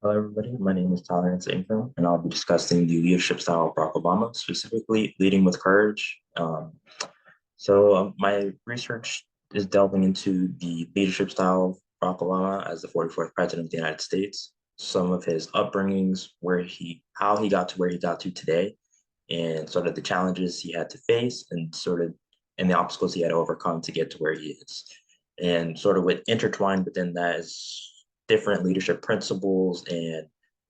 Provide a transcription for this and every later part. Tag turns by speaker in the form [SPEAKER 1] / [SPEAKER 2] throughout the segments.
[SPEAKER 1] Hello, everybody. My name is Tyler Ince-Ingram, and I'll be discussing the leadership style of Barack Obama, specifically leading with courage. My research is delving into the leadership style of Barack Obama as the 44th president of the United States, some of his upbringings, how he got to where he got to today, and sort of the challenges he had to face, and the obstacles he had to overcome to get to where he is. And sort of with intertwined within that is different leadership principles and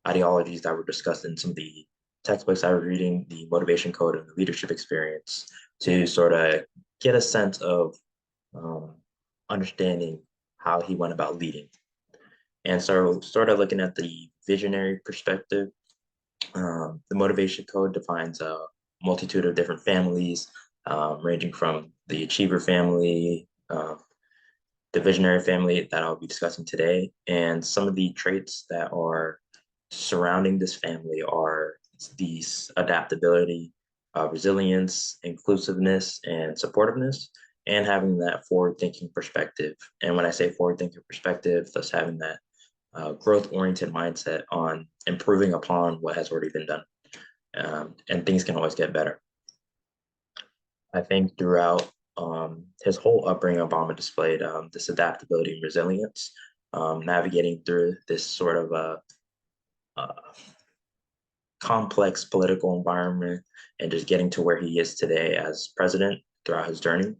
[SPEAKER 1] ideologies that were discussed in some of the textbooks I was reading, the motivation code and the leadership experience, to sort of get a sense of um, understanding how he went about leading. And so, sort of looking at the visionary perspective, the motivation code defines a multitude of different families, ranging from the achiever family, the visionary family that I'll be discussing today. And some of the traits that are surrounding this family are these adaptability, resilience, inclusiveness, and supportiveness, and having that forward thinking perspective. And when I say forward thinking perspective, thus having that growth oriented mindset on improving upon what has already been done. And things can always get better. I think throughout his whole upbringing, Obama displayed this adaptability and resilience, navigating through this sort of a complex political environment and just getting to where he is today as president throughout his journey.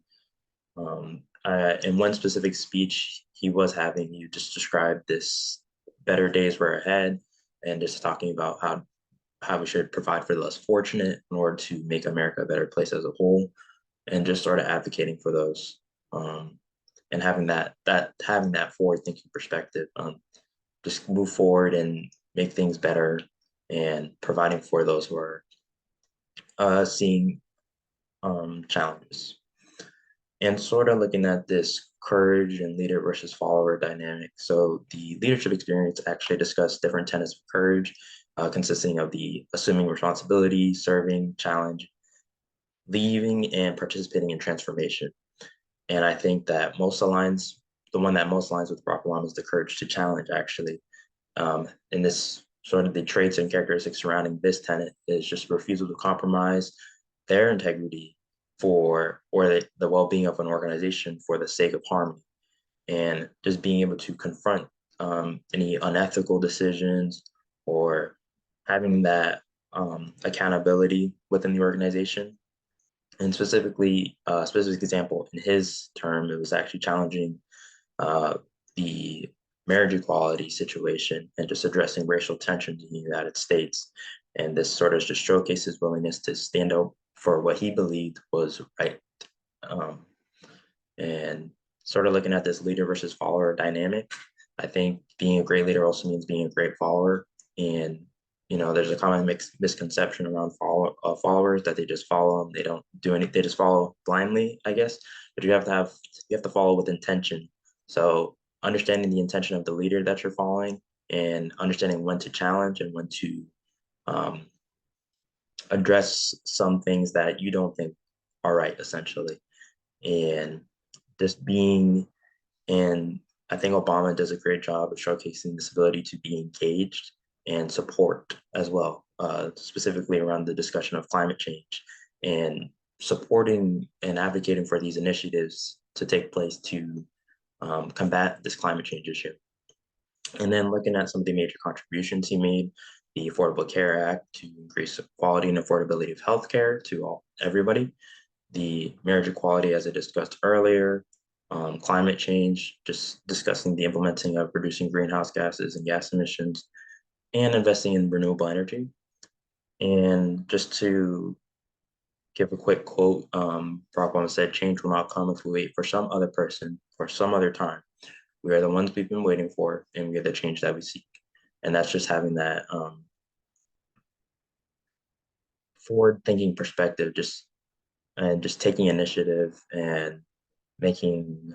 [SPEAKER 1] In one specific speech he was having, you just described this better days were ahead and just talking about how we should provide for the less fortunate in order to make America a better place as a whole, and just sort of advocating for those, and having that forward thinking perspective, just move forward and make things better, and providing for those who are seeing challenges, and sort of looking at this courage and leader versus follower dynamic. So the leadership experience actually discussed different tenets of courage, consisting of the assuming responsibility, serving, challenge, leaving, and participating in transformation. And I think that the one that most aligns with Barack Obama is the courage to challenge, actually. In this sort of the traits and characteristics surrounding this tenet is just refusal to compromise their integrity or the well-being of an organization for the sake of harmony, and just being able to confront any unethical decisions, or having that accountability within the organization. And specifically, specific example in his term, it was actually challenging the marriage equality situation and just addressing racial tensions in the United States. And this sort of just showcased his willingness to stand up for what he believed was right. Um, and sort of looking at this leader versus follower dynamic, I think being a great leader also means being a great follower. And there's a common misconception around followers that they just follow them. They don't do anything. They just follow blindly, I guess. But you have to follow with intention. So understanding the intention of the leader that you're following, and understanding when to challenge and when to um, address some things that you don't think are right, essentially. And just being and I think Obama does a great job of showcasing this ability to be engaged and support as well, specifically around the discussion of climate change, and supporting and advocating for these initiatives to take place to combat this climate change issue. And then looking at some of the major contributions he made, the Affordable Care Act to increase the quality and affordability of healthcare to everybody, the marriage equality, as I discussed earlier, climate change, just discussing the implementing of reducing greenhouse gases and gas emissions, and investing in renewable energy. And just to give a quick quote, Barack Obama said, "Change will not come if we wait for some other person or some other time. We are the ones we've been waiting for, and we are the change that we seek." And that's just having that forward-thinking perspective, just taking initiative and making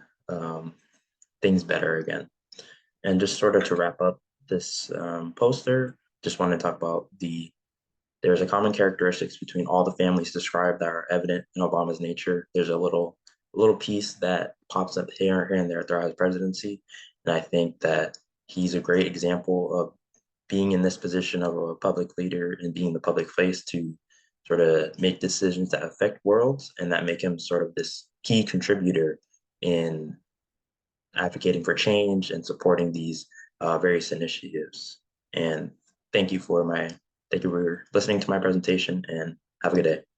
[SPEAKER 1] things better again. And just sort of to wrap up this poster, just want to talk about there's a common characteristics between all the families described that are evident in Obama's nature. There's a little piece that pops up here and there throughout his presidency. And I think that he's a great example of being in this position of a public leader and being the public face to sort of make decisions that affect worlds and that make him sort of this key contributor in advocating for change and supporting these various initiatives. And thank you for listening to my presentation and have a good day.